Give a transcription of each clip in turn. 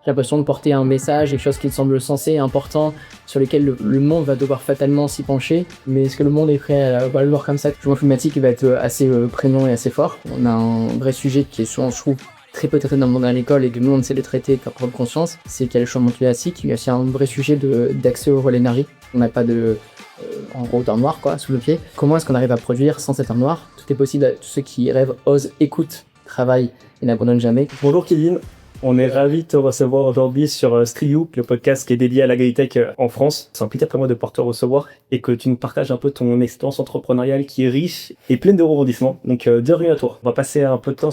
J'ai l'impression de porter un message, quelque chose qui me semble sensé et important, sur lequel le monde va devoir fatalement s'y pencher. Mais est-ce que le monde est prêt à le voir comme ça? Le changement climatique va être assez prégnant et assez fort. On a un vrai sujet qui est souvent, je trouve, très peu traité dans le monde à l'école et que nous on essaie de traiter de faire prendre conscience, c'est qu'il y a le changement climatique. Il y a aussi un vrai sujet d'accès au relais énergie. On n'a pas en gros d'armoire quoi sous le pied. Comment est-ce qu'on arrive à produire sans cette armoire? Tout est possible. Tous ceux qui rêvent, osent, écoutent, travaillent et n'abandonnent jamais. Bonjour Kevin, on est ravis de te recevoir aujourd'hui sur Striou, le podcast qui est dédié à l'agritech en France. C'est un plaisir pour moi de pouvoir te recevoir et que tu nous partages un peu ton expérience entrepreneuriale qui est riche et pleine de rebondissements. Donc bienvenue à toi. On va passer un peu de temps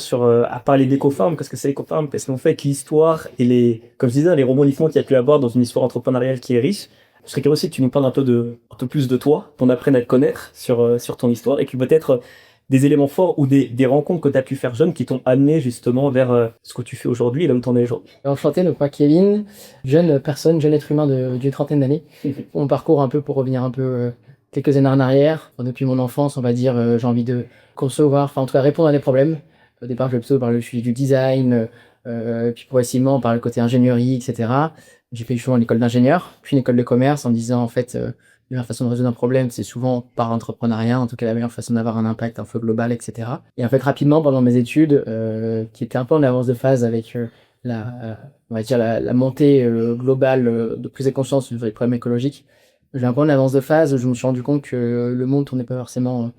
à parler d'EcoFarm. Qu'est-ce que c'est EcoFarm? Qu'est-ce qu'on fait avec l'histoire et comme je disais, les rebondissements qu'il y a pu avoir dans une histoire entrepreneuriale qui est riche. Je serais curieux aussi que tu nous parles un peu plus de toi, qu'on apprenne à te connaître sur ton histoire et que peut-être des éléments forts ou des rencontres que tu as pu faire jeune qui t'ont amené justement vers ce que tu fais aujourd'hui et là où tu en es aujourd'hui. Enchanté, donc moi Kevin, jeune être humain d'une trentaine d'années. Mon parcours un peu pour revenir un peu quelques années en arrière. Depuis mon enfance, on va dire, j'ai envie de concevoir, enfin en tout cas répondre à des problèmes. Au départ, je vais plutôt par le sujet du design, puis progressivement par le côté ingénierie, etc. J'ai fait justement l'école d'ingénieur, puis une école de commerce en me disant en fait la meilleure façon de résoudre un problème, c'est souvent par l'entrepreneuriat, en tout cas la meilleure façon d'avoir un impact un peu global, etc. Et en fait, rapidement, pendant mes études, qui étaient un peu en avance de phase avec on va dire la montée globale de prise de conscience sur les problèmes écologiques, j'ai un peu en avance de phase, je me suis rendu compte que le monde tournait pas forcément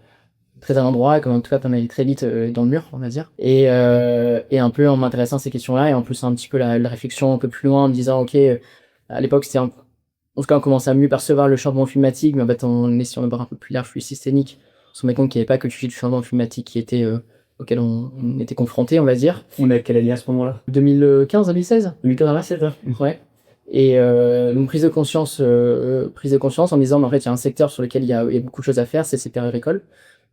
très à l'endroit, comme en tout cas t'en allais très vite dans le mur, on va dire. Et un peu en m'intéressant à ces questions-là, et en plus un petit peu la réflexion un peu plus loin, en me disant, ok, à l'époque, en tout cas, on commençait à mieux percevoir le changement climatique, mais en fait, en essayant de voir un peu plus large, plus systémique, on se rendait compte qu'il n'y avait pas que le sujet du changement climatique qui était, auquel on était confronté, on va dire. On est à quelle année à ce moment-là? 2015, 2016? 2015, Ouais. Et donc prise de conscience en me disant, mais en fait, il y a un secteur sur lequel il y a beaucoup de choses à faire, c'est le secteur agricole.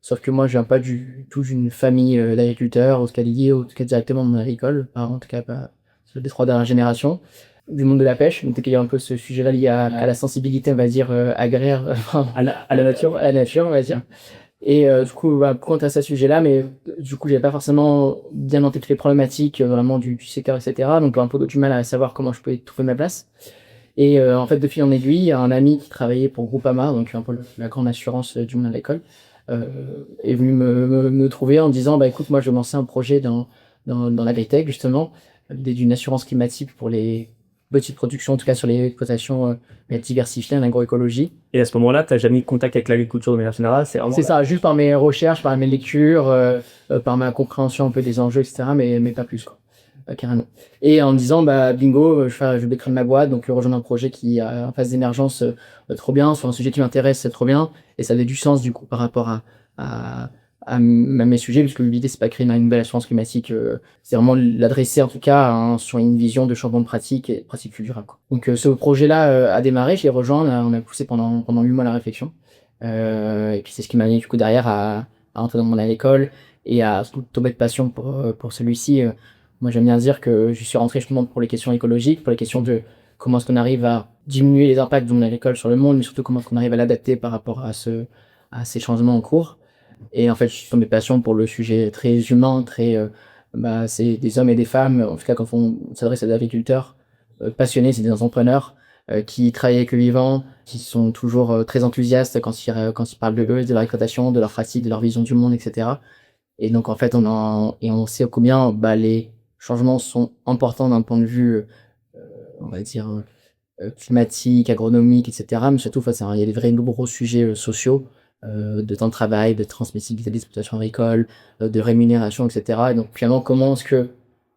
Sauf que moi, je viens pas du tout d'une famille d'agriculteurs, en tout cas liée, en tout cas directement dans l'agricole, en tout cas pas sur les 3 dernières générations, du monde de la pêche. Donc il y a un peu ce sujet-là lié à la sensibilité, on va dire, agraire, à la nature. à la nature, on va dire. Et du coup, compte à ce sujet-là, mais du coup, j'avais pas forcément bien en tête les problématiques vraiment du secteur, etc. Donc un peu du mal à savoir comment je pouvais trouver ma place. Et en fait, de fil en aiguille, un ami qui travaillait pour Groupama, donc un peu la grande assurance du monde à l'école, est venu me trouver en me disant, bah écoute, moi je vais lancer un projet dans l'agritech, justement, l'idée d'une assurance climatique pour les petites productions, en tout cas sur les exploitations diversifiées en agroécologie. Et à ce moment-là, tu n'as jamais eu contact avec l'agriculture de manière générale? C'est ça, juste par mes recherches, par mes lectures, par ma compréhension un peu des enjeux, etc., mais pas plus, quoi. Carrément. Et en me disant, bah bingo, je vais créer ma boîte, donc rejoindre un projet qui a en phase d'émergence trop bien, sur un sujet qui m'intéresse, c'est trop bien, et ça avait du sens du coup par rapport à mes sujets, parce que l'idée c'est pas créer une belle assurance climatique, c'est vraiment l'adresser en tout cas sur une vision de changement de pratique et de pratique plus durable, quoi. Donc ce projet-là a démarré, je l'ai rejoint, on a poussé pendant 8 mois la réflexion, et puis c'est ce qui m'a amené du coup derrière à entrer dans mon école et à tomber de passion pour celui-ci. Moi, j'aime bien dire que je suis rentré justement pour les questions écologiques, pour les questions de comment est-ce qu'on arrive à diminuer les impacts de mon agricole sur le monde, mais surtout comment est-ce qu'on arrive à l'adapter par rapport à ces changements en cours. Et en fait, je suis tombé passion pour le sujet très humain, c'est des hommes et des femmes, en tout cas quand on s'adresse à des agriculteurs passionnés, c'est des entrepreneurs qui travaillent avec le vivant, qui sont toujours très enthousiastes quand ils parlent de eux, de leur exploitation, de leur pratique, de leur vision du monde, etc. Et donc en fait, on sait combien les changements sont importants d'un point de vue, on va dire, climatique, agronomique, etc. Mais surtout, il y a des vrais gros sujets sociaux, de temps de travail, de transmissibilité de l'exploitation agricole, de rémunération, etc. Et donc finalement, comment est-ce que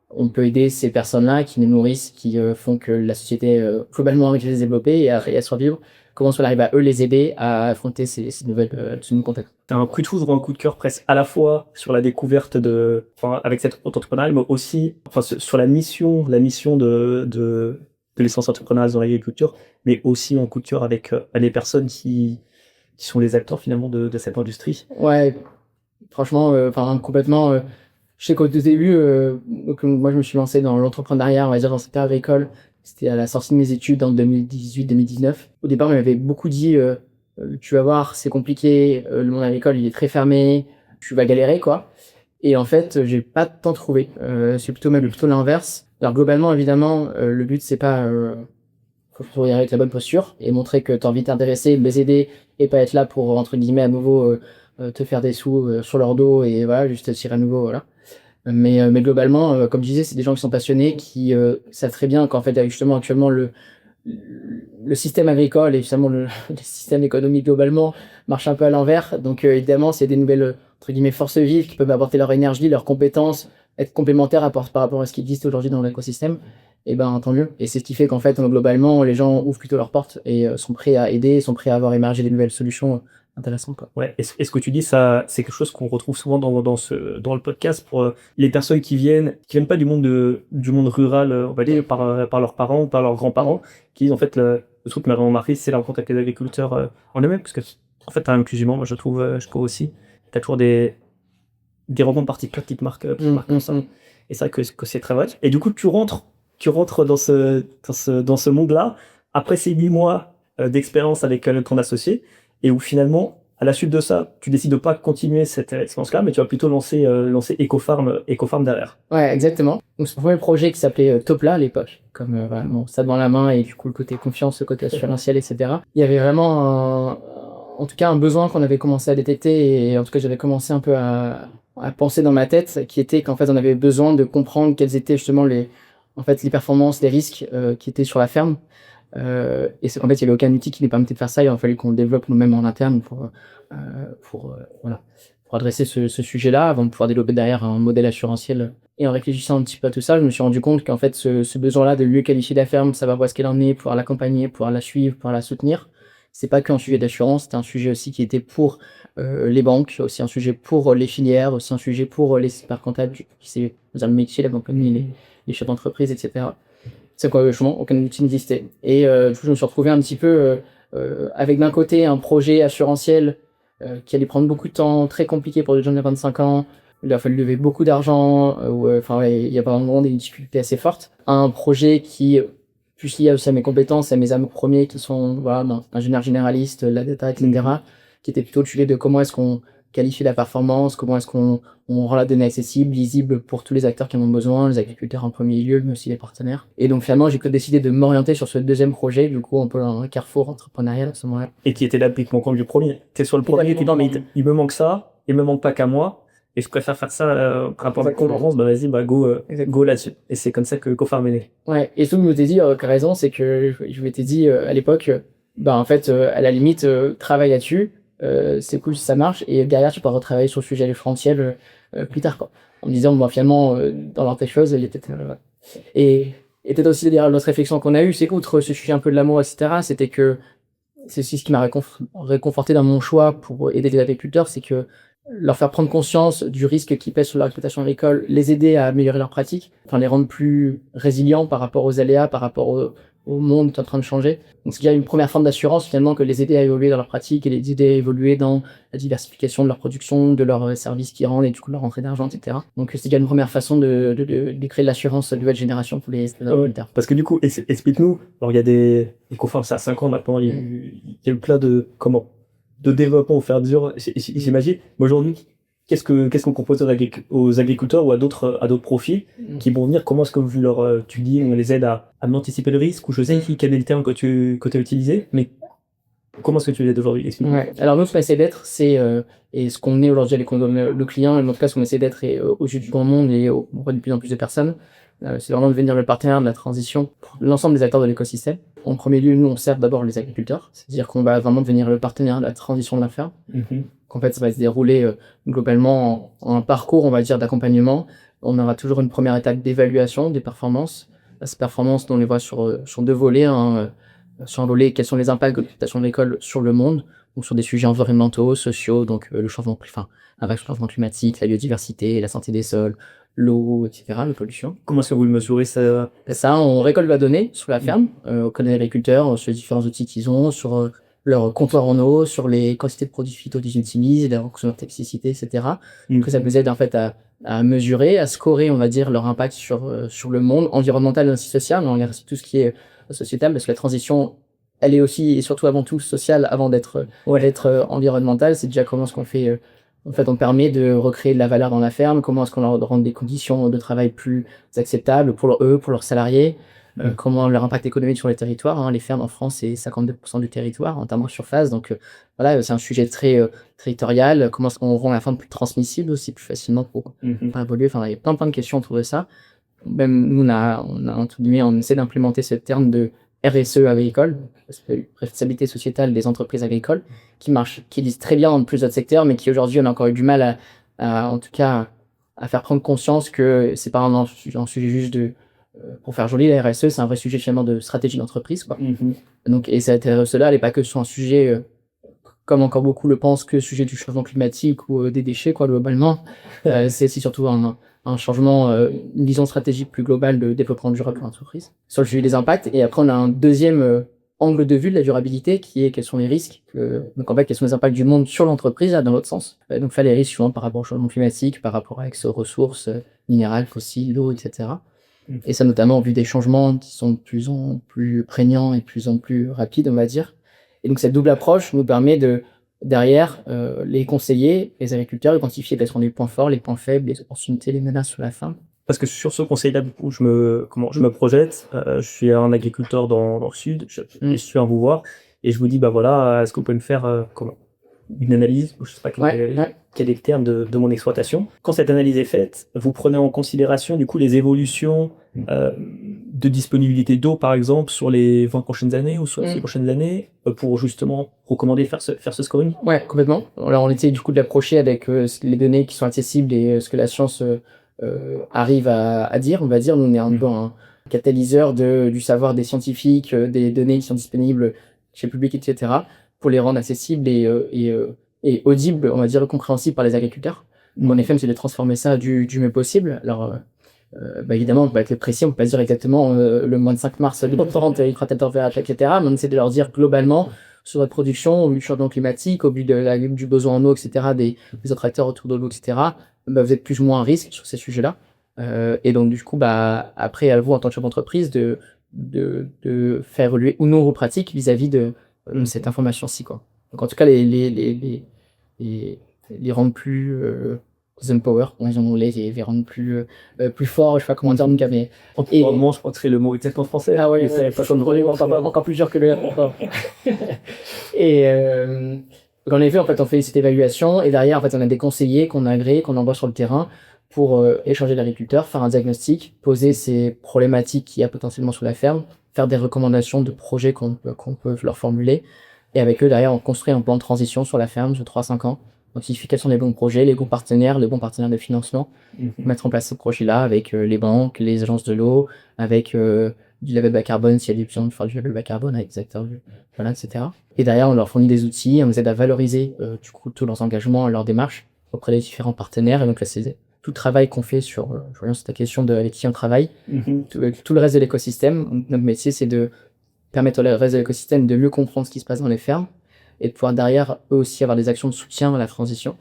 on peut aider ces personnes-là qui nous nourrissent, qui font que la société globalement arrive à se développer et à survivre, comment est-ce qu'on arrive à eux les aider à affronter ces nouveaux contextes. T'as un coup de foudre ou un coup de cœur presque à la fois sur la découverte avec cette entrepreneuriale, mais aussi, sur la mission de l'essence entrepreneuriale dans l'agriculture, mais aussi un coup de cœur avec les personnes qui sont les acteurs finalement de cette industrie. Ouais, franchement, complètement. Je sais qu'au début, donc, moi je me suis lancé dans l'entrepreneuriat, on va dire dans le secteur agricole. C'était à la sortie de mes études en 2018-2019. Au départ, on m'avait beaucoup dit, tu vas voir, c'est compliqué, le monde agricole il est très fermé, tu vas galérer quoi. Et en fait, j'ai pas tant trouvé. C'est plutôt l'inverse. Alors globalement, évidemment, le but c'est pas faut sourire avec la bonne posture et montrer que tu as envie de t'intéresser, de les aider et pas être là pour entre guillemets à nouveau te faire des sous sur leur dos et voilà juste tirer à nouveau voilà. Mais globalement, comme je disais, c'est des gens qui sont passionnés, qui savent très bien qu'en fait justement actuellement le système agricole et justement le système économique globalement marche un peu à l'envers. Donc évidemment, s'il y a des nouvelles entre guillemets forces vives qui peuvent apporter leur énergie, leurs compétences, être complémentaires par rapport à ce qui existe aujourd'hui dans l'écosystème, et ben tant mieux. Et c'est ce qui fait qu'en fait globalement les gens ouvrent plutôt leurs portes et sont prêts à aider, sont prêts à avoir émergé des nouvelles solutions intéressantes quoi. Ouais, et ce que tu dis, ça, c'est quelque chose qu'on retrouve souvent dans le podcast pour les personnes qui viennent pas du monde rural, on va dire, par leurs parents ou par leurs grands-parents, qui disent, en fait, le truc qui m'a vraiment marqué, c'est la rencontre avec les agriculteurs en eux-mêmes, parce que, en fait, t'as un musulman, moi, je trouve aussi, t'as toujours des rencontres particulières qui te marquent comme ça. Et c'est vrai que c'est très vrai. Et du coup, tu rentres dans ce monde-là, après ces 8 mois d'expérience avec ton associé, et où finalement, à la suite de ça, tu décides de pas continuer cette expérience-là, mais tu vas plutôt lancer EcoFarm derrière. Ouais, exactement. Donc, c'est mon premier projet qui s'appelait Topla à l'époque, comme voilà, bon, ça dans la main et du coup le côté confiance, le côté assurantiel, etc. Il y avait vraiment en tout cas un besoin qu'on avait commencé à détecter et en tout cas j'avais commencé un peu à penser dans ma tête, qui était qu'en fait on avait besoin de comprendre quelles étaient justement les performances, les risques qui étaient sur la ferme. Et c'est qu'en fait il y avait aucun outil qui nous permettait de faire ça. Il a fallu qu'on le développe nous-mêmes en interne voilà, pour adresser ce sujet-là avant de pouvoir développer derrière un modèle assurantiel. Et en réfléchissant un petit peu à tout ça, je me suis rendu compte qu'en fait ce besoin-là de mieux qualifier la ferme, savoir où est-ce qu'elle en est, pouvoir l'accompagner, pouvoir la suivre, pouvoir la soutenir, c'est pas qu'un sujet d'assurance, c'était un sujet aussi qui était pour les banques, aussi un sujet pour les filières, aussi un sujet pour les experts comptables, qui c'est le métier, la banque, les chefs d'entreprise, etc. C'est quoi, justement, aucun outil n'existait. Et du coup, je me suis retrouvé un petit peu avec d'un côté un projet assurantiel qui allait prendre beaucoup de temps, très compliqué pour des jeunes de 25 ans. Il a fallu lever beaucoup d'argent, il y a vraiment des difficultés assez fortes. Un projet qui, plus lié aussi à mes compétences, à mes amours premiers qui sont voilà, ingénieur généraliste, la data, etc., qui était plutôt le sujet de comment est-ce qu'on qualifie la performance, comment est-ce qu'on rend la donnée accessible, lisible pour tous les acteurs qui en ont besoin, les agriculteurs en premier lieu, mais aussi les partenaires. Et donc finalement, j'ai décidé de m'orienter sur ce deuxième projet, du coup un peu un carrefour entrepreneurial à ce moment-là. Et qui était l'appli manquant du premier. T'es sur le premier, t'es non, mais il me manque ça, il me manque pas qu'à moi, et je préfère faire ça par rapport à ma concurrence, bah vas-y, bah go là-dessus. Et c'est comme ça que EcoFarm est né. Ouais, et ce que je m'étais dit, qu'a raison, c'est que je m'étais dit à l'époque, en fait, à la limite, travaille là-dessus, c'est cool si ça marche, et derrière, tu pourras retravailler sur le sujet référentiel plus tard, quoi. En me disant, finalement, dans l'ordre des choses, il était. Et peut-être aussi derrière notre réflexion qu'on a eue, c'est qu'outre ce sujet un peu de l'amour, etc., c'était que c'est aussi ce qui m'a réconforté dans mon choix pour aider les agriculteurs, c'est que leur faire prendre conscience du risque qui pèse sur leur exploitation agricole, les aider à améliorer leurs pratiques, enfin les rendre plus résilients par rapport aux aléas, par rapport au monde qui est en train de changer. Donc c'est déjà une première forme d'assurance finalement, que les aider à évoluer dans leurs pratiques et les aider à évoluer dans la diversification de leur production, de leurs services qu'ils rendent et du coup de leur rentrée d'argent, etc. Donc c'est déjà une première façon de créer de l'assurance de nouvelle génération pour les agriculteurs. Parce que du coup, explique-nous, alors il y a des conformes, ça a 5 ans maintenant, il y a eu plein de développement au fur et à mesure, j'imagine. Mais aujourd'hui, qu'est-ce qu'on propose aux agriculteurs ou à d'autres profils qui vont venir? Comment est-ce que tu dis, on les aide à anticiper le risque? Ou je sais quel est le terme que tu as utilisé, mais comment est-ce que tu les aides aujourd'hui? Explique-moi. Ouais. Alors nous, ce qu'on essaie d'être, c'est et ce qu'on est aujourd'hui avec le client, et en tout cas ce qu'on essaie d'être aux yeux du grand monde et auprès de plus en plus de personnes, c'est vraiment de devenir le partenaire de la transition pour l'ensemble des acteurs de l'écosystème. En premier lieu, nous, on sert d'abord les agriculteurs, c'est-à-dire qu'on va vraiment devenir le partenaire de la transition de la ferme. Qu'en fait, ça va se dérouler globalement en un parcours, on va dire, d'accompagnement. On aura toujours une première étape d'évaluation des performances. Ces performances, on les voit sur deux volets. Sur un volet, quels sont les impacts de l'exploitation agricole sur le monde, ou sur des sujets environnementaux, sociaux, donc le changement climatique, la biodiversité, la santé des sols, l'eau, etc., la pollution. Comment est-ce que vous le mesurez ça? Ça, on récolte la donnée sur la ferme, on connaît les agriculteurs, sur les différents outils qu'ils ont, sur leur comptoir en eau, sur les quantités de produits phyto qu'ils utilisent, sur leur toxicité, etc. Que ça nous aide en fait à mesurer, à scorer, on va dire, leur impact sur le monde environnemental et aussi social. On regarde tout ce qui est sociétal, parce que la transition, elle est aussi et surtout avant tout sociale avant d'être environnementale. C'est déjà comment est-ce qu'on fait En fait, on permet de recréer de la valeur dans la ferme. Comment est-ce qu'on leur rend des conditions de travail plus acceptables pour eux, pour leurs salariés. Comment leur impact économique sur les territoires, hein. Les fermes en France, c'est 52% du territoire en termes de surface. Donc voilà, c'est un sujet très territorial. Comment est-ce qu'on rend la ferme plus transmissible aussi, plus facilement pour faire évoluer. Enfin, il y a plein de questions autour de ça. Même nous, entre guillemets, on essaie d'implémenter ce terme de RSE agricole, responsabilité sociétale des entreprises agricoles, qui existe très bien dans plusieurs secteurs, mais qui aujourd'hui on a encore eu du mal en tout cas, à faire prendre conscience que c'est pas un sujet juste pour faire joli. La RSE, c'est un vrai sujet finalement de stratégie d'entreprise, quoi. Donc, et cette RSE-là, elle n'est pas que sur un sujet, comme encore beaucoup le pensent, que sujet du changement climatique ou des déchets, quoi, globalement. C'est surtout un changement, une vision stratégique plus globale de développement durable pour l'entreprise, sur le sujet des impacts. Et après, on a un deuxième angle de vue de la durabilité, qui est quels sont les risques, donc en fait, quels sont les impacts du monde sur l'entreprise, là, dans l'autre sens. Donc, les risques souvent par rapport au changement climatique, par rapport à l'accès aux ressources minérales, fossiles, l'eau, etc. Et ça, notamment, en vue des changements qui sont de plus en plus prégnants et de plus en plus rapides, on va dire. Et donc, cette double approche nous permet derrière, les conseillers, les agriculteurs, identifier quels sont les points forts, les points faibles, les opportunités, les menaces sur la ferme. Parce que sur ce conseil-là, du coup, je me projette. Je suis un agriculteur dans le sud. Je viens vous voir et je vous dis, bah voilà, est-ce que vous pouvez me faire une analyse, je sais pas quel est le terme de mon exploitation. Quand cette analyse est faite, vous prenez en considération du coup les évolutions de disponibilité d'eau, par exemple, sur les 20 prochaines années ou sur les 6 prochaines années, pour justement recommander faire ce scoring. Ouais, complètement. Alors on essaie du coup de l'approcher avec les données qui sont accessibles et ce que la science arrive à dire, on va dire. Nous, on est un catalyseur du savoir des scientifiques, des données qui sont disponibles chez le public, etc., pour les rendre accessibles et audibles, on va dire, compréhensibles par les agriculteurs. Donc, en effet, c'est de transformer ça du mieux possible. Alors, évidemment, on peut être précis, on peut pas dire exactement le moins de 5 mars, il fera telle température, etc., mais on essaie de leur dire globalement sur votre production, au vu du changement climatique, au vu du besoin en eau, etc., des autres acteurs autour de l'eau, etc., vous êtes plus ou moins à risque sur ces sujets-là. Et donc, du coup, après, à vous, en tant que chef d'entreprise, de faire évoluer ou non vos pratiques vis-à-vis de cette information-ci, quoi. Donc, en tout cas, les rendre plus empower, les rendre plus forts, je sais pas comment dire, mais Environnement, je crois que c'est le mot exact en français. Ah ouais, c'est pas comme encore plus dur que le Et donc en effet, en fait, on fait cette évaluation et derrière, en fait, on a des conseillers qu'on a agréés, qu'on envoie sur le terrain pour échanger l'agriculteur, faire un diagnostic, poser ces problématiques qu'il y a potentiellement sur la ferme, faire des recommandations de projets qu'on peut leur formuler. Et avec eux, derrière, on construit un plan de transition sur la ferme de 3-5 ans. On identifie quels sont les bons projets, les bons partenaires de financement. Mettre en place ce projet-là avec les banques, les agences de l'eau, avec du label bas carbone, s'il y a des options de faire du label bas carbone avec des acteurs, voilà, etc. Et derrière, on leur fournit des outils, on les aide à valoriser du coup tous leurs engagements, leurs démarches auprès des différents partenaires. Et donc là, c'est tout le travail qu'on fait sur, je reviens sur ta question de avec qui on travaille, tout le reste de l'écosystème. Notre métier, c'est de permettre au reste de l'écosystème de mieux comprendre ce qui se passe dans les fermes et de pouvoir derrière eux aussi avoir des actions de soutien à la transition.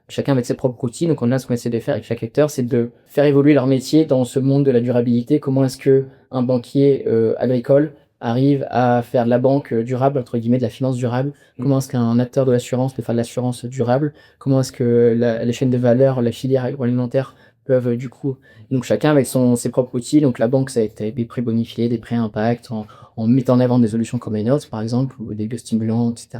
Chacun avec ses propres outils. Donc on a ce qu'on essaie de faire avec chaque acteur, c'est de faire évoluer leur métier dans ce monde de la durabilité. Comment est-ce que un banquier agricole arrive à faire de la banque durable, entre guillemets, de la finance durable? Comment est-ce qu'un acteur de l'assurance peut faire de l'assurance durable? Comment est-ce que les chaînes de valeur, la filière agroalimentaire peuvent du coup... Donc chacun avec ses propres outils. Donc la banque, ça a été des prêts bonifiés, des prêts impact, en mettant en avant des solutions comme les nôtres, par exemple, ou des biostimulants, etc.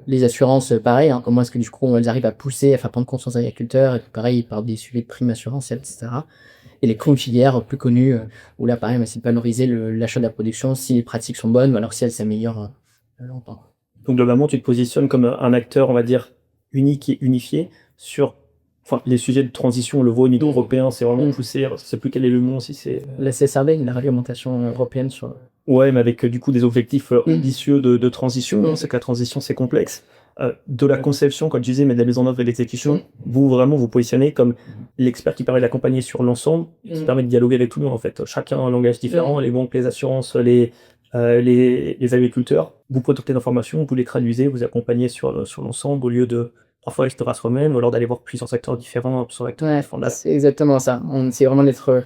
Les assurances, pareil, hein, comment est-ce que du coup elles arrivent à pousser, à faire prendre conscience aux agriculteurs, et pareil par des sujets de primes assurantielles, etc. Et les grandes filières plus connues, où là pareil, c'est de valoriser l'achat de la production si les pratiques sont bonnes, ou alors si elles s'améliorent longtemps. Donc globalement, tu te positionnes comme un acteur, on va dire, unique et unifié sur les sujets de transition. Le volet au niveau européen, c'est vraiment poussé. Alors, je ne sais plus quel est le nom, si c'est... La CSRD, la réglementation européenne sur... Ouais, mais avec du coup des objectifs ambitieux de transition. C'est que la transition, c'est complexe. De la conception, comme je disais, mais de la mise en œuvre et de l'exécution, vous vous positionnez comme l'expert qui permet d'accompagner sur l'ensemble, qui permet de dialoguer avec tout le monde en fait. Chacun a un langage différent, les banques, les assurances, les agriculteurs. Vous produisez l'information, vous les traduisez, vous accompagnez sur l'ensemble au lieu de parfois rester soi-même ou alors d'aller voir plusieurs acteurs différents sur l'acteur. C'est exactement ça. On essaie vraiment d'être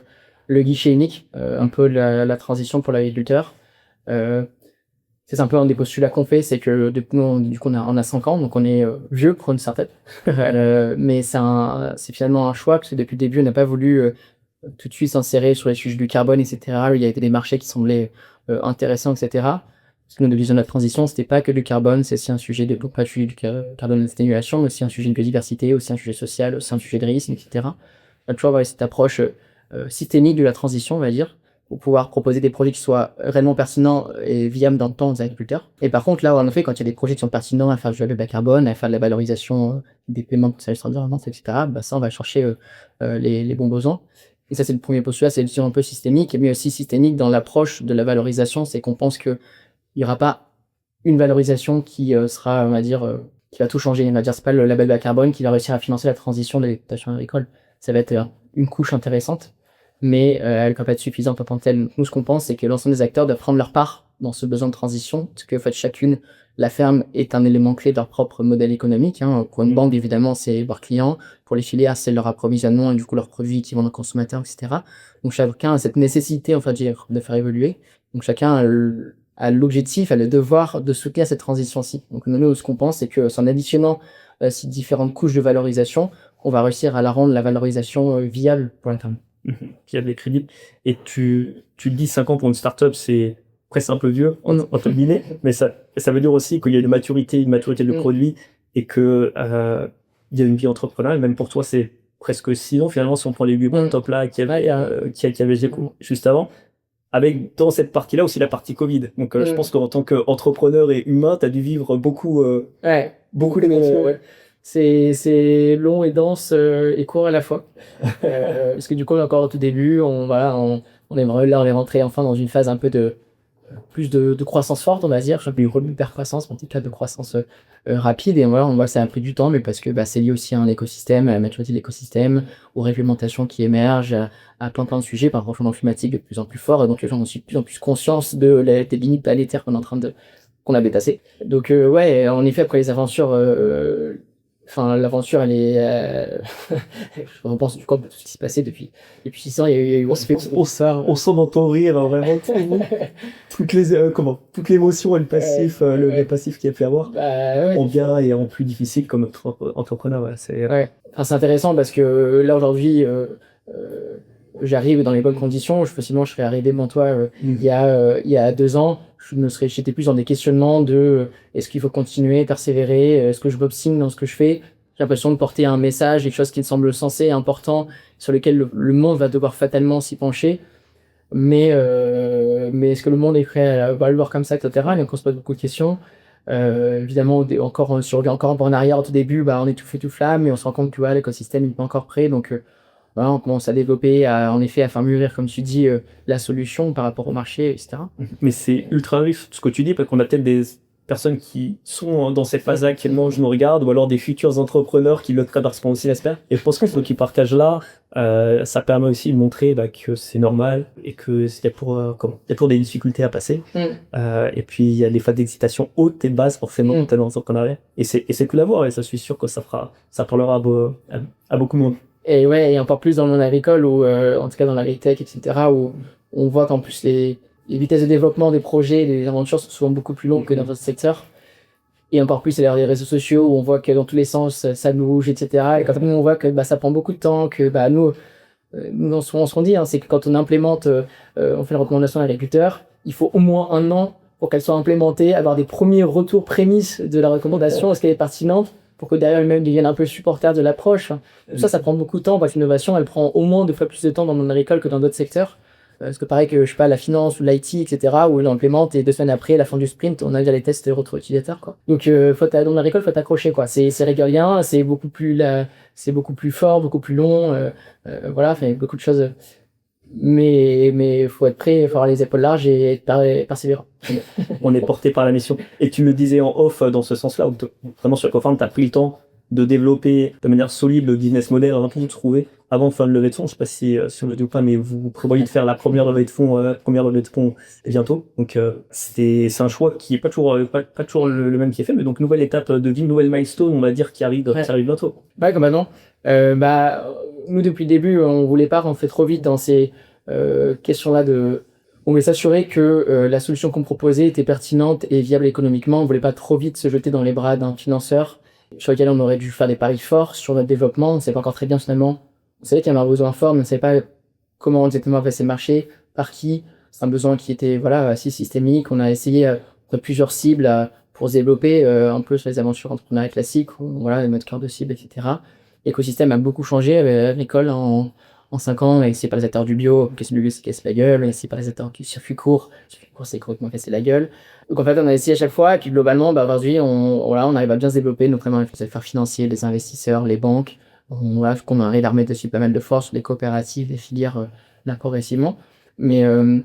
le guichet unique, un peu la transition pour l'agriculteur. c'est un peu un des postulats qu'on fait, c'est que depuis, du coup, on a 5 ans, donc on est vieux pour une startup. Mais c'est finalement un choix, parce que depuis le début, on n'a pas voulu tout de suite s'insérer sur les sujets du carbone, etc. Il y a été des marchés qui semblaient intéressants, etc. Parce que notre vision de la transition, c'était pas que du carbone, c'est aussi un sujet de, donc pas du carbone d'atténuation, mais aussi un sujet de biodiversité, aussi un sujet social, aussi un sujet de risque, etc. On a toujours avoir cette approche systémique de la transition, on va dire, pour pouvoir proposer des projets qui soient réellement pertinents et viables dans le temps aux agriculteurs. Et par contre, là, en effet, quand il y a des projets qui sont pertinents à faire du label bas carbone, à faire de la valorisation des paiements de services environnementaux, etc., bah, ça, on va chercher les bons besoins. Et ça, c'est le premier postulat, c'est une vision un peu systémique, mais aussi systémique dans l'approche de la valorisation, c'est qu'on pense que il n'y aura pas une valorisation qui sera, on va dire, qui va tout changer. On va dire, c'est pas le label bas carbone qui va réussir à financer la transition de l'exploitation agricole. Ça va être une couche intéressante, mais elle ne va pas être suffisante en tant que telle. Nous, ce qu'on pense, c'est que l'ensemble des acteurs doivent prendre leur part dans ce besoin de transition, parce que, en fait, chacune, la ferme est un élément clé de leur propre modèle économique. Pour une banque, évidemment, c'est leurs clients. Pour les filières, c'est leur approvisionnement et du coup leurs produits qui vont aux consommateurs, etc. Donc chacun a cette nécessité, on va dire, de faire évoluer. Donc chacun a l'objectif, a le devoir de soutenir cette transition-ci. Donc nous, ce qu'on pense, c'est que en additionnant ces différentes couches de valorisation, on va réussir à la rendre la valorisation viable pour la ferme. Viable et crédible. Et tu le dis, 5 ans pour une startup, c'est presque un peu vieux, entre guillemets, mais ça veut dire aussi qu'il y a une maturité de produit et que il y a une vie entrepreneuriale. Même pour toi, c'est presque 6 ans finalement, si on prend les 8 mois top là qui avait juste avant. Avec dans cette partie-là aussi la partie Covid. Donc je pense qu'en tant qu'entrepreneur et humain, tu as dû vivre beaucoup d'émotions. C'est long et dense et court à la fois. Parce que du coup, on est encore au tout début, on aimerait là, on est rentré enfin dans une phase un peu de plus de croissance forte, on va dire. Je suis une hyper-croissance, mon petit cas de croissance rapide. Et voilà, on voit que ça a pris du temps, mais parce que c'est lié aussi à un écosystème, à la maturité de l'écosystème, aux réglementations qui émergent, à plein de sujets, par exemple, le changement climatique de plus en plus fort. Et donc, les gens ont aussi de plus en plus conscience des limites planétaires qu'on a dépassées. Donc, ouais, en effet, après les aventures, l'aventure, elle est. Je repense du coup tout ce qui s'est passé depuis 6 ans. Il y a eu on sent dans ton rire vraiment toute l'émotion et le passif, le passif qu'il y a pu avoir en bien et en plus difficile comme entrepreneur. Ouais, c'est intéressant parce que là aujourd'hui, j'arrive dans les bonnes conditions. Facilement, je serais arrivé devant toi il y a 2 ans. J'étais plus dans des questionnements de est-ce qu'il faut continuer, persévérer, est-ce que je m'obstine dans ce que je fais. J'ai l'impression de porter un message, quelque chose qui me semble sensé, important, sur lequel le monde va devoir fatalement s'y pencher. Mais est-ce que le monde est prêt à le voir comme ça, etc. Donc on se pose beaucoup de questions. Évidemment, si on revient encore un peu en arrière au tout début, on est tout feu tout flamme, mais on se rend compte que l'écosystème n'est pas encore prêt. Donc on commence à développer, en effet, à faire mûrir, comme tu dis, la solution par rapport au marché, etc. Mais c'est ultra riche ce que tu dis, parce qu'on a peut-être des personnes qui sont dans cette phase actuellement, je nous regarde, ou alors des futurs entrepreneurs qui le traverseront aussi, j'espère. Et je pense que ce qu'ils partagent là, ça permet aussi de montrer que c'est normal et qu'il y a toujours des difficultés à passer. Et puis il y a des phases d'excitation hautes et basses, forcément, tellement entrepreneuriat. Et c'est cool à voir, et ça, je suis sûr que ça parlera à beaucoup de monde. Et encore plus dans le monde agricole, ou en tout cas dans la tech, etc., où on voit qu'en plus les vitesses de développement des projets, des aventures sont souvent beaucoup plus longues que dans d'autres secteurs. Et encore plus, c'est les réseaux sociaux où on voit que dans tous les sens, ça bouge, etc. Et quand on voit que ça prend beaucoup de temps, que nous, ce qu'on dit, c'est que quand on implémente, on fait la recommandation à l'agriculteur, il faut au moins 1 an pour qu'elle soit implémentée, avoir des premiers retours prémices de la recommandation, est-ce qu'elle est pertinente, pour que derrière lui-même devienne un peu supporter de l'approche. Tout ça prend beaucoup de temps, parce que l'innovation, elle prend au moins 2 fois plus de temps dans le monde agricole que dans d'autres secteurs. Parce que pareil que, je sais pas, la finance ou l'IT, etc., où on implémente et 2 semaines après, à la fin du sprint, on a déjà les tests retour utilisateur, quoi. Donc, dans l'agricole, faut t'accrocher, quoi. C'est régalien, c'est beaucoup plus fort, beaucoup plus long, beaucoup de choses. Mais faut être prêt, faut avoir les épaules larges et être persévérant. On est porté par la mission. Et tu me disais en off dans ce sens-là, où vraiment sur Cofound, tu as pris le temps de développer de manière solide le business model avant de trouver, avant de faire une levée de fonds. Je sais pas si on le dit ou pas, mais vous prévoyez de faire la première levée de fonds bientôt. Donc c'est un choix qui est pas toujours le même qui est fait, mais donc nouvelle étape de vie, nouvelle milestone, on va dire, qui arrive bientôt. Comme maintenant. Nous depuis le début, on voulait pas rentrer trop vite dans ces questions-là On voulait s'assurer que la solution qu'on proposait était pertinente et viable économiquement. On voulait pas trop vite se jeter dans les bras d'un financeur sur lequel on aurait dû faire des paris forts sur notre développement. On ne savait pas encore très bien finalement. On savait qu'il y avait un besoin fort, mais on ne savait pas comment exactement passer le marché, par qui. C'est un besoin qui était assez systémique. On a essayé plusieurs cibles pour se développer un peu sur les aventures entrepreneuriales classiques, notre cœur de cible, etc. L'écosystème a beaucoup changé avec l'école en 5 ans, et c'est paralysateurs du bio, qu'est-ce que le bio se casse la gueule, et c'est paralysateurs du circuit court c'est complètement cassé la gueule. Donc en fait, on a essayé à chaque fois, et puis globalement, aujourd'hui, on arrive à bien se développer, notamment avec les affaires financiers, les investisseurs, les banques. Qu'on arrive à remettre dessus pas mal de force, les coopératives, les filières, là progressivement. Mais finalement,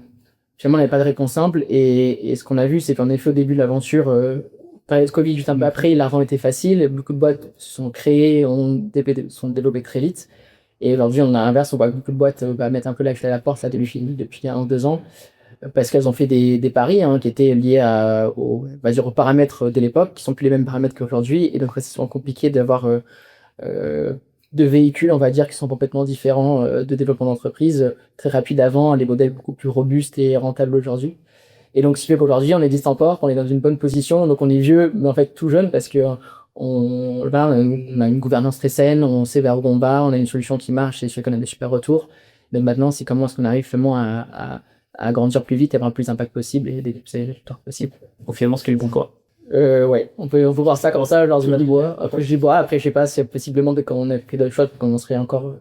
il n'y avait pas de réponse simple, et ce qu'on a vu, c'est qu'en effet, au début de l'aventure, période Covid, juste un peu après, l'argent était facile, beaucoup de boîtes se sont créées, sont développées très vite. Et aujourd'hui, on a l'inverse, on voit beaucoup de boîtes mettre un peu la clé à la porte là, depuis 1 ou 2 ans, parce qu'elles ont fait des paris qui étaient liés aux paramètres de l'époque, qui sont plus les mêmes paramètres qu'aujourd'hui, et donc c'est souvent compliqué d'avoir de véhicules, on va dire, qui sont complètement différents de développement d'entreprise, très rapide avant, les modèles beaucoup plus robustes et rentables aujourd'hui. Et donc, ce qui fait qu'aujourd'hui, on existe encore, on est dans une bonne position, donc on est vieux, mais en fait tout jeune, parce que on a une gouvernance très saine, on sait vers où on va, on a une solution qui marche et sur laquelle on a des super retours. Donc maintenant, c'est comment est-ce qu'on arrive vraiment à grandir plus vite, avoir le plus d'impact possible et des plus résultats possibles. Donc finalement, ce qui est le bon quoi. Ouais, on peut voir ça comme ça, genre du bois. Après, je sais pas si possiblement quand on a fait d'autres choses, qu'on en serait encore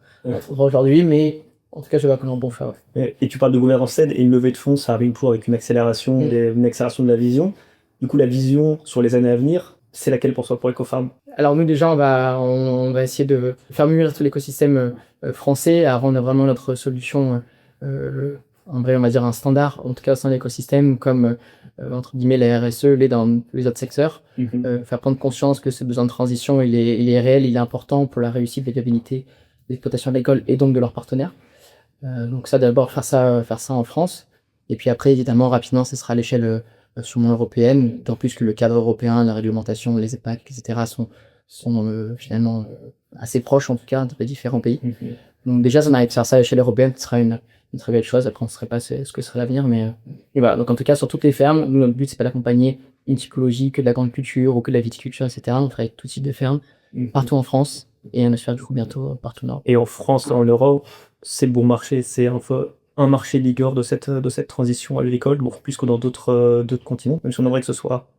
aujourd'hui, mais en tout cas, je vois qu'on est en bon choix. Ouais. Et tu parles de gouvernance saine et une levée de fonds, ça arrive pour avec une accélération de la vision. Du coup, la vision sur les années à venir, c'est laquelle pour toi, pour Ecofarm? Alors nous déjà, on va essayer de faire mûrir tout l'écosystème français à rendre vraiment notre solution en vrai, on va dire un standard, en tout cas au sein de l'écosystème, comme entre guillemets la RSE l'est dans les autres secteurs. Faire prendre conscience que ce besoin de transition, il est réel, il est important pour la réussite et la viabilité de l'exploitation de l'école et donc de leurs partenaires. Donc ça, d'abord faire ça en France, et puis après évidemment rapidement ce sera à l'échelle sûrement européenne, d'autant plus que le cadre européen, la réglementation, les EPAC, etc. sont finalement assez proches en tout cas entre les différents pays. Donc déjà, si on arrive à faire ça à l'échelle européenne, ce sera une très belle chose. Après, on ne saurait pas ce que serait l'avenir, mais et voilà. Donc en tout cas, sur toutes les fermes, nous, notre but, c'est pas d'accompagner une typologie que de la grande culture ou que de la viticulture, etc. On travaille avec tout type de fermes, partout en France, et on espère du coup bientôt partout au nord. Et en France, en Europe, c'est le bon marché, c'est un marché leader de cette transition à l'école, beaucoup plus que dans d'autres continents, même si on aimerait que ce soit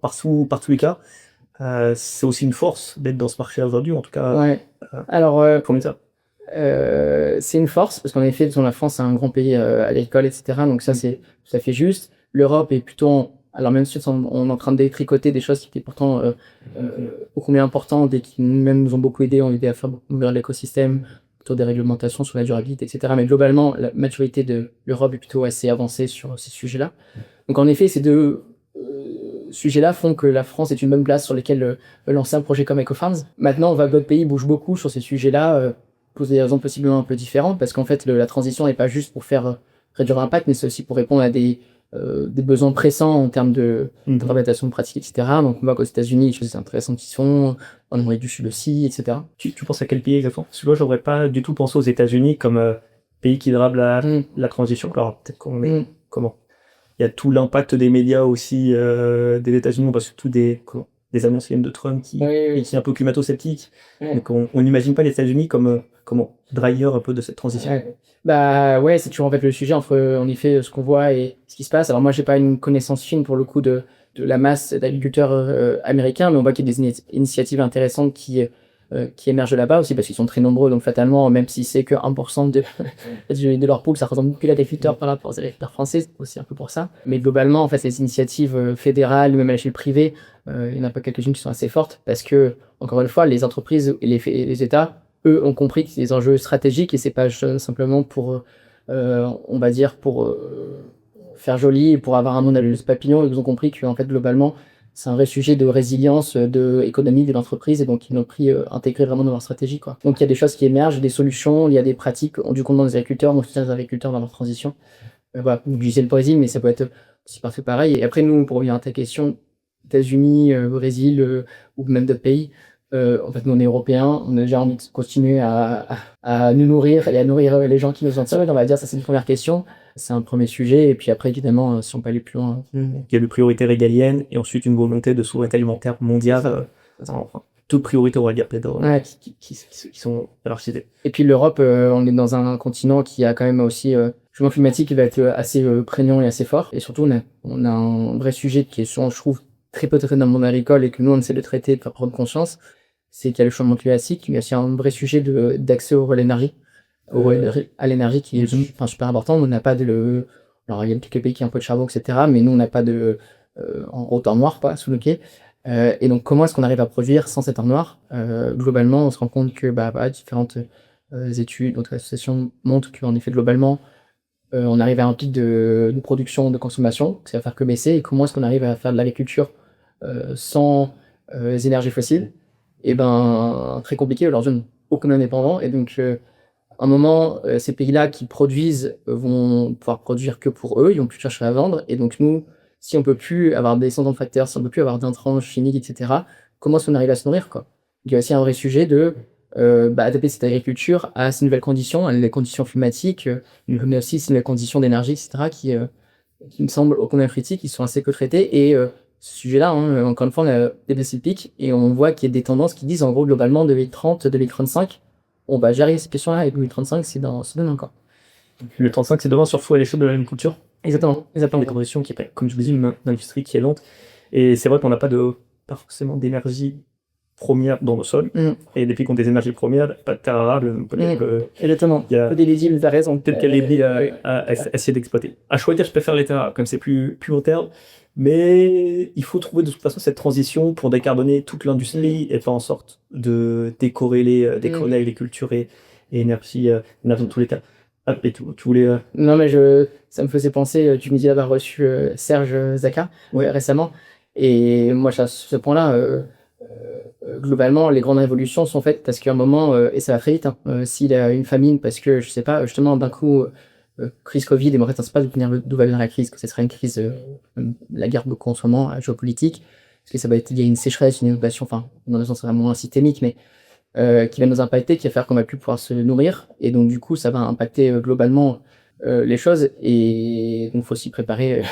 partout les cas. C'est aussi une force d'être dans ce marché aujourd'hui, en tout cas. Ouais. Alors, pour ça. C'est une force, parce qu'en effet, la France, c'est un grand pays à l'école, etc. Donc ça, c'est tout à fait juste. L'Europe est plutôt... Alors même si on est en train de détricoter des choses qui étaient pourtant ô combien importantes et qui même nous ont beaucoup aidé, ont aidé à faire beaucoup mieux l'écosystème, autour des réglementations sur la durabilité, etc. Mais globalement, la majorité de l'Europe est plutôt assez avancée sur ces sujets-là. Donc en effet, ces deux sujets-là font que la France est une bonne place sur lesquels lancer un projet comme Ecofarms. Maintenant, on voit que d'autres pays bougent beaucoup sur ces sujets-là, pour des raisons possiblement un peu différentes, parce qu'en fait, la transition n'est pas juste pour faire réduire l'impact, mais c'est aussi pour répondre à des besoins pressants en termes d'implémentation de pratiques, etc. Donc on voit qu'aux États-Unis, les choses intéressantes qui sont, en Amérique du Sud aussi, etc. Tu penses à quel pays exactement? Parce que moi, j'aurais pas du tout pensé aux États-Unis comme pays qui drave la transition. Alors peut-être comment? Il y a tout l'impact des médias aussi des États-Unis, on voit surtout des annonces de Trump qui est un peu climato-sceptique. Donc on n'imagine pas les États-Unis comme driver un peu de cette transition. Ouais, c'est toujours en fait le sujet entre en effet ce qu'on voit et ce qui se passe. Alors moi, j'ai pas une connaissance fine pour le coup de la masse d'agriculteurs américains, mais on voit qu'il y a des initiatives intéressantes qui émergent là-bas aussi, parce qu'ils sont très nombreux, donc fatalement, même si c'est que 1% de leur pool, ça représente beaucoup d'agriculteurs par rapport aux agriculteurs français, c'est aussi un peu pour ça. Mais globalement, en fait, les initiatives fédérales, même à l'échelle privée, il y en a pas quelques-unes qui sont assez fortes, parce que, encore une fois, les entreprises et les États, eux, ont compris que c'est des enjeux stratégiques, et c'est pas simplement pour, on va dire, pour faire joli, et pour avoir un monde à l'œil papillon. Ils ont compris que, en fait, globalement, c'est un vrai sujet de résilience, de économie de l'entreprise, et donc ils l'ont pris intégré vraiment dans leur stratégie, quoi. Donc il y a des choses qui émergent, des solutions, il y a des pratiques, du compte dans les agriculteurs, on soutient les agriculteurs dans leur transition. Vous disais le Brésil, mais ça peut être aussi parfait pareil. Et après, nous, pour revenir à ta question, États-Unis, Brésil, ou même d'autres pays, En fait, nous, on est Européens, on a déjà envie de continuer à nous nourrir et à nourrir les gens qui nous entourent. On va dire, ça, c'est une première question. C'est un premier sujet. Et puis après, évidemment, si on peut aller plus loin. Il y a une priorité régalienne et ensuite une volonté de souveraineté alimentaire mondiale. Enfin, deux priorités, on va dire, peut-être, Ouais. qui sont hiérarchisées. Et puis l'Europe, on est dans un continent qui a quand même aussi changement climatique qui va être assez prégnant et assez fort. Et surtout, on a un vrai sujet qui est souvent, je trouve, très peu traité dans le monde agricole et que nous, on essaie de traiter, de faire prendre conscience. C'est qu'il y a le changement climatique, mais il y a aussi un vrai sujet d'accès au l'énergie, à l'énergie qui est enfin, super important. On n'a pas de alors il y a quelques pays qui ont un peu de charbon, etc. Mais nous, on n'a pas en gros, temps noir, pas sous nos pieds. Et donc, comment est-ce qu'on arrive à produire sans cet temps noir? Globalement, on se rend compte que différentes études, d'autres associations montrent qu'en effet, globalement, on arrive à un pic de production, de consommation, que ça va faire que baisser. Et comment est-ce qu'on arrive à faire de l'agriculture sans énergies fossiles? Et ben, très compliqué, leur zone aucun indépendant. Et donc, à un moment, ces pays-là qui produisent vont pouvoir produire que pour eux, ils vont plus chercher à vendre. Et donc, nous, si on peut plus avoir des descendants de facteurs, si on peut plus avoir d'intrants chimiques, etc., comment est-ce qu'on arrive à se nourrir, quoi? Il y a aussi un vrai sujet de adapter cette agriculture à ces nouvelles conditions, à les conditions climatiques, mais aussi ces nouvelles conditions d'énergie, etc., qui me semblent au combien critiques, qui sont assez peu traités. Et ce sujet-là, hein, encore une fois, on a dépassé le pic et on voit qu'il y a des tendances qui disent, en gros, globalement, 2030, 2035, on va gérer ces questions-là et 2035, c'est demain, quoi. Le 35, c'est demain, surtout à l'échelle de l'agriculture. Exactement. Des conditions qui est, comme je vous dis, une industrie qui est lente. Et c'est vrai qu'on n'a pas forcément d'énergie première dans le sol. Et des pays qui ont des énergies premières, pas de terre arable, exactement. Il y a des légumes, t'as raison. peut-être qu'elle est à essayer d'exploiter. À choisir, je préfère les terres arables, comme c'est plus long terme. Mais il faut trouver de toute façon cette transition pour décarboner toute l'industrie et faire en sorte de décorréler l'agriculture et énergie dans tous les cas. Ah, et tu voulais. Non, mais ça me faisait penser, tu me disais avoir reçu Serge Zaka récemment. Et moi, à ce point-là, globalement, les grandes révolutions sont faites parce qu'à un moment, et ça va très vite, hein, s'il y a une famine, parce que, je sais pas, justement, d'un coup, crise Covid, et moi, je ne sais pas d'où va venir la crise, que ce serait une crise, la guerre beaucoup en ce moment, géopolitique, parce que ça va être lié à une sécheresse, une inondation, enfin, une inondation, c'est vraiment systémique, mais qui va nous impacter, qui va faire qu'on va plus pouvoir se nourrir, et donc du coup ça va impacter globalement les choses, et donc il faut s'y préparer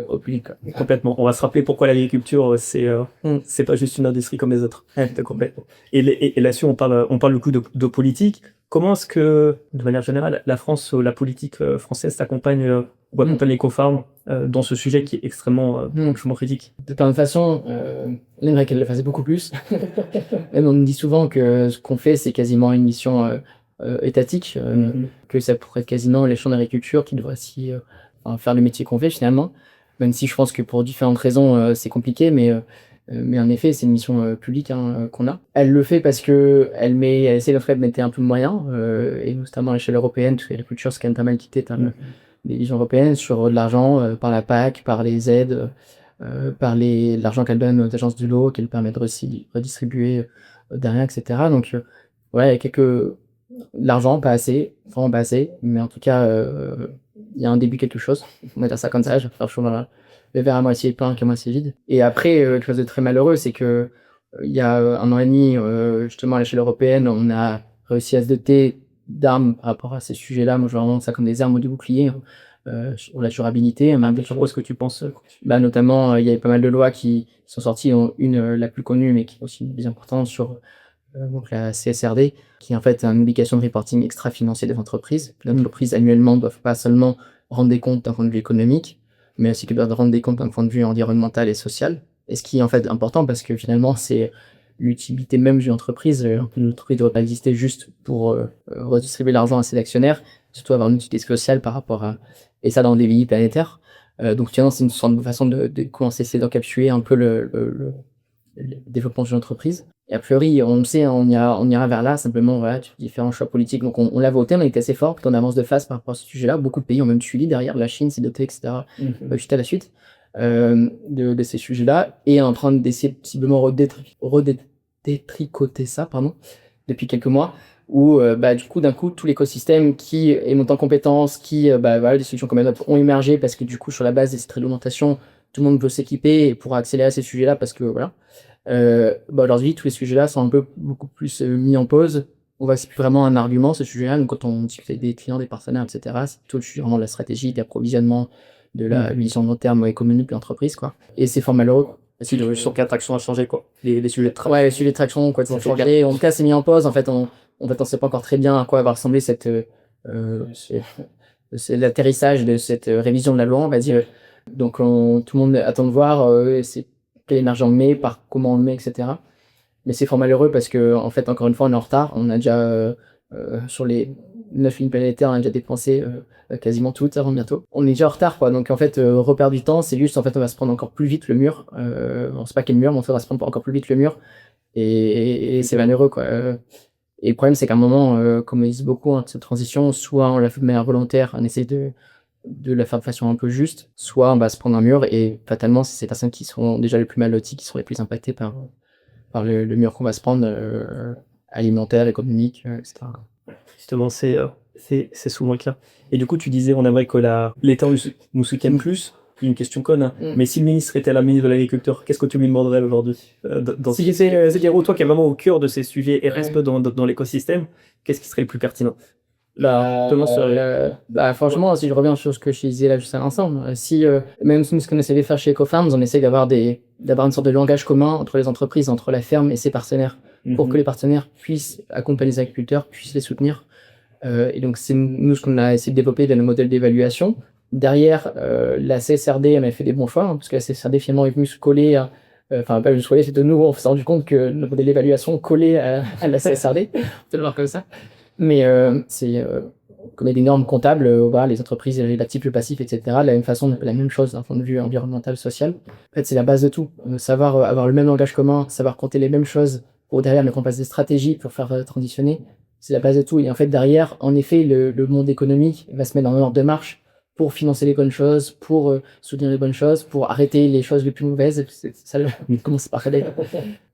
au plus vite, quoi. Complètement. On va se rappeler pourquoi l'agriculture c'est pas juste une industrie comme les autres. Complètement. Et là-dessus on parle du coup de politique. Comment est-ce que, de manière générale, la France, la politique française s'accompagne ou accompagne l'Ecofarm dans ce sujet qui est extrêmement critique? De plein de façons, on aimerait qu'elle le fasse beaucoup plus. Même on nous dit souvent que ce qu'on fait c'est quasiment une mission étatique, que ça pourrait être quasiment les champs d'agriculture qui devraient aussi faire le métier qu'on fait finalement, même si je pense que pour différentes raisons c'est compliqué, mais en effet c'est une mission publique qu'on a. Elle le fait parce que elle essaie de mettre un peu de moyens, et notamment à l'échelle européenne, parce que l'agriculture c'est quand même pas mal quitté des visions européennes sur de l'argent par la PAC, par les aides, par l'argent qu'elle donne aux agences de l'eau, qu'elle permet de redistribuer derrière, etc. Donc ouais, il y a l'argent, pas assez, vraiment pas assez, mais en tout cas, il y a un début quelque chose. On va dire ça comme ça, je vais faire chaud le verre à moitié plein qu'à moitié vide. Et après, quelque chose de très malheureux, c'est que il y a 1 an et demi, justement à l'échelle européenne, on a réussi à se doter d'armes par rapport à ces sujets-là. Moi, je vois vraiment ça comme des armes ou des boucliers sur la durabilité. Sur quoi est-ce que tu penses? Notamment, il y avait pas mal de lois qui sont sorties, une la plus connue, mais qui est aussi une des importantes sur donc la CSRD, qui est en fait une obligation de reporting extra-financier des entreprises. Les entreprises annuellement ne doivent pas seulement rendre des comptes d'un point de vue économique, mais aussi qu'elles doivent rendre des comptes d'un point de vue environnemental et social. Et ce qui est en fait important parce que finalement c'est l'utilité même d'une entreprise. Une entreprise ne doit pas exister juste pour redistribuer l'argent à ses actionnaires, surtout avoir une utilité sociale par rapport à... Et ça dans des pays planétaires. Donc finalement c'est une sorte de façon de commencer à essayer d'encapsuler un peu le développement d'une entreprise. Et a priori, on le sait, on ira vers là, simplement, voilà, différents choix politiques. Donc, on l'a voté, on a été assez fort, on avance de face par rapport à ce sujet-là. Beaucoup de pays ont même suivi derrière, la Chine s'est dotée, etc., juste à la suite, de ces sujets-là, et en train d'essayer possiblement redétricoter ça, depuis quelques mois, où, du coup, d'un coup, tout l'écosystème qui est monté en compétences, des solutions comme Adobe ont émergé, parce que du coup, sur la base de cette réglementation, tout le monde peut s'équiper et pourra accélérer à ces sujets-là, parce que, voilà. Aujourd'hui, tous les sujets-là sont un peu beaucoup plus mis en pause. On voit que c'est plus vraiment un argument, ce sujet-là. Donc, quand on discute avec des clients, des partenaires, etc., c'est plutôt le sujet vraiment de la stratégie, de l'approvisionnement, de la vision long terme économique de l'entreprise, quoi. Et c'est fort malheureux. Si le sur quelle traction a changé, quoi. Les sujets de travail. Ouais, les sujets de traction, quoi. Faut regarder. En tout cas, c'est mis en pause. En fait, on sait pas encore très bien à quoi va ressembler c'est l'atterrissage de cette révision de la loi, on va dire. Donc, tout le monde attend de voir c'est quel énergie on met, par comment on le met, etc. Mais c'est fort malheureux parce que, en fait, encore une fois, on est en retard. On a déjà, sur les 9 lignes planétaires, on a déjà dépensé quasiment toutes avant bientôt. On est déjà en retard, quoi. Donc, en fait, repère du temps, c'est juste, en fait, on va se prendre encore plus vite le mur. On sait pas quel mur, mais on va se prendre encore plus vite le mur. Et c'est malheureux, quoi. Et le problème, c'est qu'à un moment, comme ils disent beaucoup, hein, cette transition, soit on la fait de manière volontaire, on essaie de la faire de façon un peu juste, soit on va se prendre un mur et fatalement, c'est ces personnes qui seront déjà les plus mal loties qui seront les plus impactées par le mur qu'on va se prendre, alimentaire, économique, etc. Justement, c'est souvent le cas. Et du coup, tu disais, on aimerait que l'État nous soutienne plus. Une question conne, hein. Mais si le ministre était la ministre de l'Agriculture, qu'est-ce que tu lui demanderais aujourd'hui si c'est Guéraud, toi qui es vraiment au cœur de ces sujets et reste dans l'écosystème, qu'est-ce qui serait le plus pertinent? Franchement, si je reviens sur ce que je disais là juste à l'instant, même ce qu'on essayait de faire chez EcoFarms, on essaie d'avoir une sorte de langage commun entre les entreprises, entre la ferme et ses partenaires, pour que les partenaires puissent accompagner les agriculteurs, puissent les soutenir. Et donc, c'est nous ce qu'on a essayé de développer dans nos modèles d'évaluation. Derrière, la CSRD, elle a fait des bons choix, hein, parce que la CSRD finalement est venue se coller pas juste coller, c'est de nous, on s'est rendu compte que le modèle d'évaluation collait à la CSRD, on peut le voir comme ça. Mais c'est comme il y a des normes comptables, voilà, les entreprises, l'actif, le passif, etc. De la même façon, la même chose d'un point de vue environnemental, social. En fait, c'est la base de tout. Savoir avoir le même langage commun, savoir compter les mêmes choses pour derrière mettre en place des stratégies pour faire transitionner, c'est la base de tout. Et en fait, derrière, en effet, le monde économique va se mettre dans un ordre de marche pour financer les bonnes choses, pour soutenir les bonnes choses, pour arrêter les choses les plus mauvaises. Ça commence par là.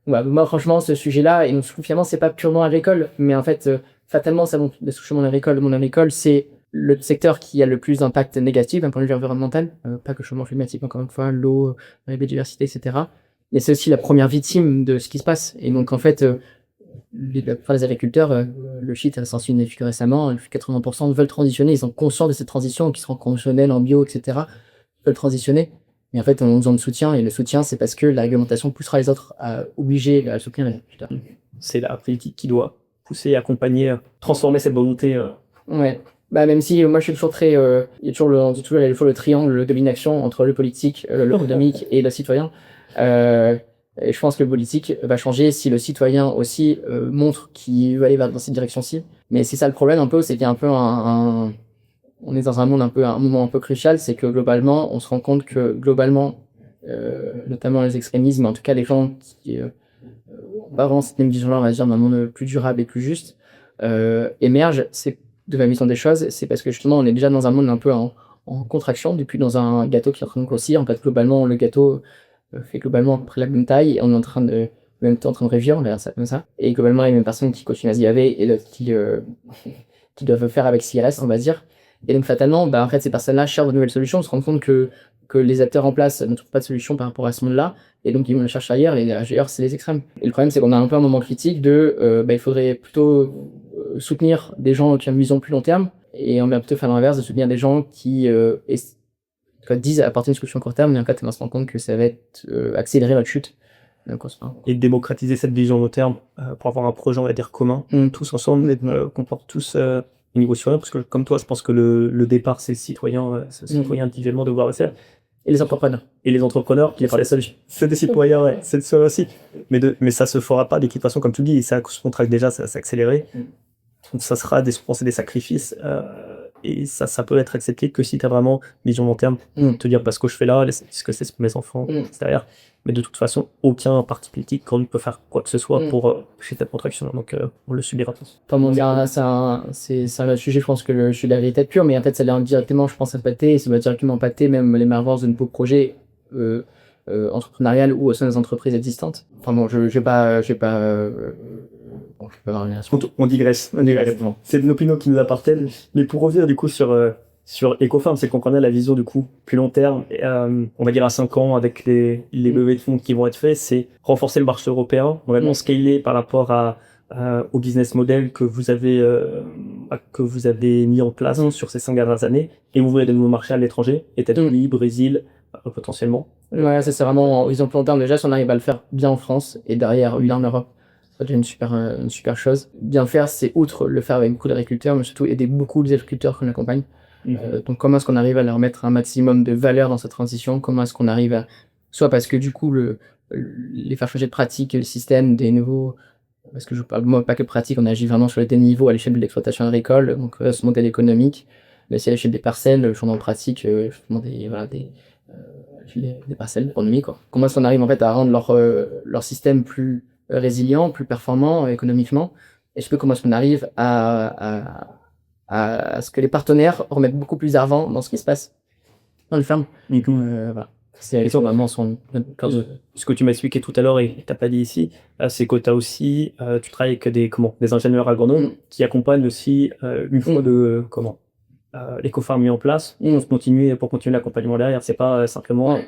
Ouais, moi, franchement, ce sujet-là, et finalement, c'est pas purement agricole, mais en fait, fatalement, ça monte des sous-chemins agricole. Le monde agricole, c'est le secteur qui a le plus d'impact négatif d'un point de vue environnemental, pas que le changement climatique, encore une fois, l'eau, la biodiversité, etc. Mais c'est aussi la première victime de ce qui se passe. Et donc, en fait, la plupart des agriculteurs, le shit a sorti une étude récemment, 80% veulent transitionner, ils sont conscients de cette transition, qui seront conventionnels, en bio, etc., veulent transitionner. Mais en fait, on a besoin de soutien, et le soutien, c'est parce que la réglementation poussera les autres à obliger à soutenir les agriculteurs. C'est la politique qui doit pousser, accompagner, transformer cette volonté. Ouais. Même si moi je suis toujours très, il y a toujours on dit toujours, il y a toujours le triangle de domination entre le politique, l'économique et le citoyen. Et je pense que le politique va changer si le citoyen aussi montre qu'il veut aller dans cette direction-ci. Mais c'est ça le problème un peu, c'est qu'il y a un peu on est dans un monde un moment un peu crucial, c'est que globalement, on se rend compte que globalement, notamment les extrémismes, en tout cas les gens qui pas vraiment cette même vision-là, on va dire, d'un monde plus durable et plus juste, émergent. C'est de ma vision des choses, c'est parce que justement, on est déjà dans un monde un peu en contraction, depuis dans un gâteau qui est en train de grossir. En fait, globalement, le gâteau fait globalement à peu près la même taille, et on est en train de même temps en train de réduire, on va dire ça comme ça. Et globalement, il y a les mêmes personnes qui continuent à s'y laver et d'autres qui doivent faire avec ce qui reste, on va dire. Et donc, fatalement, en fait, ces personnes-là cherchent de nouvelles solutions, on se rend compte que les acteurs en place ne trouvent pas de solution par rapport à ce monde-là, et donc ils vont le chercher ailleurs, et ailleurs, c'est les extrêmes. Et le problème, c'est qu'on a un peu un moment critique il faudrait plutôt soutenir des gens qui ont une vision plus long terme, et on va plutôt faire l'inverse, de soutenir des gens qui disent apporter une solution court terme, mais en fait, on se rend compte que ça va être accélérer notre chute. Donc, et démocratiser cette vision long terme pour avoir un projet, on va dire, commun, tous ensemble, qu'on porte tous au niveau citoyen, parce que comme toi, je pense que le départ, c'est le citoyen individuellement de voir le faire. Et les entrepreneurs. Et les entrepreneurs, qui c'est des citoyens, ouais, c'est ça aussi. Mais ça se fera pas, de toute façon, comme tu dis, et ça se contracte déjà, ça s'accélérer. Donc ça sera des sacrifices, et ça peut être accepté que si tu as vraiment une vision long terme, te dire parce que je fais là, ce que c'est pour mes enfants, derrière. Mais de toute façon, aucun parti politique ne peut faire quoi que ce soit pour chez cette contraction. Donc on le subira tous. C'est un sujet, je pense que je suis de la vérité pure, mais en fait ça vient directement, je pense, impacter, et ça va directement impacter même l'émergence de nouveaux projets entrepreneurial ou au sein des entreprises existantes. Enfin bon, je vais pas on digresse. C'est de l'opinion qui nous appartiennent. Mais pour revenir du coup sur sur Ecofarm, c'est qu'on connaît la vision du coup plus long terme, et, on va dire à 5 ans avec les levées de fonds qui vont être faites, c'est renforcer le marché européen, vraiment scaler par rapport au business model que vous avez mis en place sur ces 5 dernières années, et ouvrir de nouveaux marchés à l'étranger, États-Unis, Brésil, potentiellement. Ouais, ça c'est vraiment en horizon long terme. Déjà, si on arrive à le faire bien en France et derrière bien en Europe, ça devient une super chose. Bien faire, c'est outre le faire avec beaucoup d'agriculteurs, mais surtout aider beaucoup les agriculteurs qu'on accompagne. Donc comment est-ce qu'on arrive à leur mettre un maximum de valeur dans cette transition? Comment est-ce qu'on arrive à, soit parce que du coup les faire changer de pratique, le système, des nouveaux, parce que je parle moi pas que pratique, on agit vraiment sur les niveaux à l'échelle de l'exploitation agricole, donc ce modèle économique, mais aussi à l'échelle des parcelles, le changement de pratique, justement des parcelles économiques, quoi. Comment est-ce qu'on arrive en fait à rendre leur système plus résilient, plus performant économiquement, et comment est-ce qu'on arrive à ce que les partenaires remettent beaucoup plus d'argent dans ce qui se passe dans les fermes. Voilà. C'est vraiment ce que tu m'as expliqué tout à l'heure et t'as pas dit ici, c'est que t'as aussi, tu travailles avec des ingénieurs agronomes qui accompagnent aussi une fois l'Ecofarm mis en place, pour continuer l'accompagnement derrière. C'est pas simplement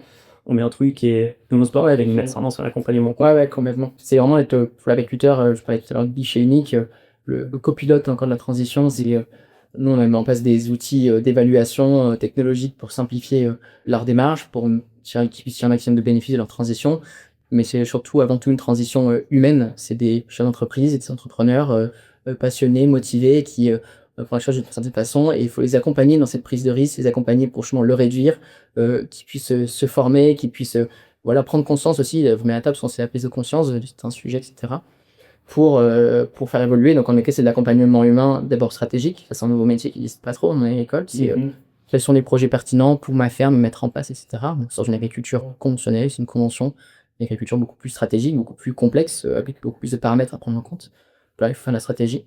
on met un truc et nous on se barre avec une mettre sur l'accompagnement. Ouais, complètement. C'est vraiment être pour l'agriculteur, je parlais tout à l'heure de guichet unique, le copilote encore de la transition, c'est nous on a mis en place des outils d'évaluation technologique pour simplifier leur démarche, pour qu'ils puissent tirer un maximum de bénéfices de leur transition. Mais c'est surtout avant tout une transition humaine. C'est des chefs d'entreprise et des entrepreneurs passionnés, motivés, qui font les choses d'une certaine façon, et il faut les accompagner dans cette prise de risque, les accompagner pour justement le réduire, qu'ils puissent se former, qu'ils puissent prendre conscience aussi, vous mettez à table, c'est la prise de conscience de certains sujets, etc. Pour faire évoluer. Donc en effet, c'est de l'accompagnement humain, d'abord stratégique, ça c'est un nouveau métier qui n'existe pas trop dans l'école, c'est quels sont les projets pertinents pour ma ferme, mettre en place, etc. Donc, dans une agriculture conventionnelle, c'est une convention, une agriculture beaucoup plus stratégique, beaucoup plus complexe, avec beaucoup plus de paramètres à prendre en compte. Là, il faut faire la stratégie.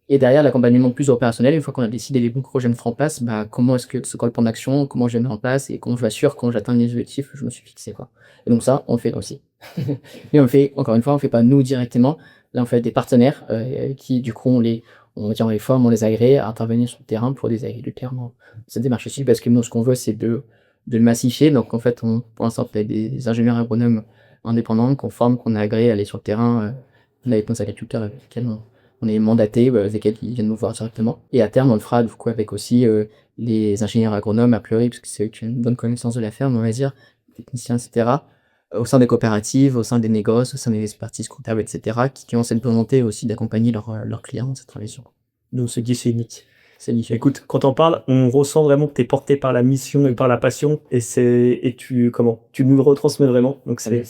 Et derrière, l'accompagnement plus opérationnel, une fois qu'on a décidé les bons projets mettre en place, comment est-ce que c'est quoi le plan d'action, comment je le mets en place et comment je m'assure quand j'atteins les objectifs que je me suis fixé, quoi. Et donc ça, on le fait aussi. Mais on le fait, encore une fois, on le fait pas nous directement. Là, on fait des partenaires qui, du coup, on les forme, on les agrée à intervenir sur le terrain pour des agriculteurs dans cette démarche aussi, parce que nous, ce qu'on veut, c'est de le massifier. Donc, en fait, pour l'instant, on a des ingénieurs agronomes indépendants qu'on forme, qu'on a agréé à aller sur le terrain, avec nos agriculteurs avec lesquels on est mandaté, avec lesquels ils viennent nous voir directement. Et à terme, on le fera, du coup, avec aussi les ingénieurs agronomes, a priori, parce que c'est eux qui ont une bonne connaissance de la ferme, on va dire, techniciens, etc., au sein des coopératives, au sein des négoces, au sein des expertises comptables, etc., qui ont cette volonté aussi d'accompagner leurs clients dans cette transition. Donc ce guichet unique. Écoute, quand on parle, on ressent vraiment que tu es porté par la mission et par la passion, et tu nous le retransmets vraiment. Donc c'est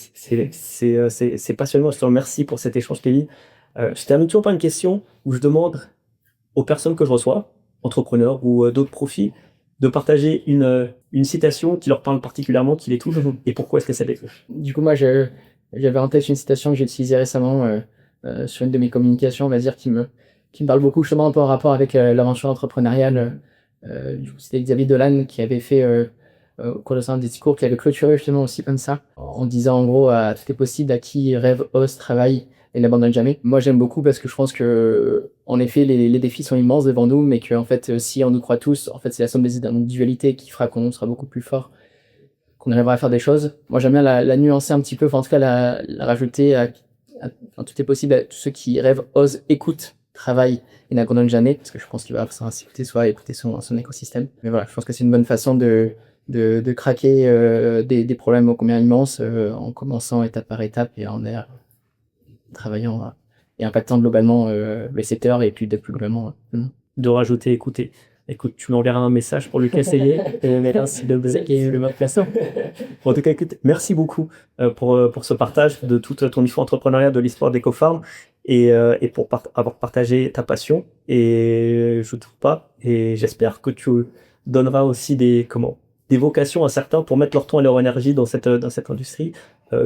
passionnant. Je te remercie pour cet échange, Kevin. Je termine toujours par une question où je demande aux personnes que je reçois, entrepreneurs ou d'autres profils, de partager une citation qui leur parle particulièrement, qui les touche, et pourquoi est-ce que ça les touche. Du coup, moi, j'avais en tête une citation que j'ai utilisée récemment sur une de mes communications, on va dire, qui me parle beaucoup, justement, un peu en rapport avec l'aventure entrepreneuriale. C'était Xavier Dolan qui avait fait, au cours de un des discours, qui avait clôturé justement aussi comme ça, en disant en gros, tout est possible à qui rêve, ose, travaille et n'abandonne jamais. Moi, j'aime beaucoup parce que je pense que, en effet, les défis sont immenses devant nous, mais que, en fait, si on nous croit tous, en fait, c'est la somme des individualités qui fera qu'on sera beaucoup plus fort, qu'on arrivera à faire des choses. Moi, j'aime bien la nuancer un petit peu, enfin, en tout cas, la rajouter à tout est possible à tous ceux qui rêvent, osent, écoutent, travaillent et n'abandonnent jamais, parce que je pense qu'il va falloir s'écouter soi et écouter son écosystème. Mais voilà, je pense que c'est une bonne façon de craquer des problèmes ô combien immenses, en commençant étape par étape et en travaillant et impactant globalement les secteurs et puis plus globalement. De rajouter, écouter. Écoute, tu m'enverras un message pour lui conseiller. Merci de le mot placement. En tout cas, écoute, merci beaucoup pour ce partage de toute ton histoire entrepreneuriale, de l'histoire d'Ecofarm et pour avoir partagé ta passion. Et je ne trouve pas. Et j'espère que tu donneras aussi des vocations à certains pour mettre leur temps et leur énergie dans cette industrie.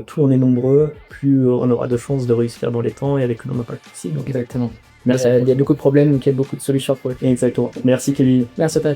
Plus on est nombreux, plus on aura de chances de réussir dans les temps et avec le nombre possible. Exactement. Merci. Il y a beaucoup de problèmes, donc il y a beaucoup de solutions pour eux. Exactement. Merci, Kelly. Merci à toi.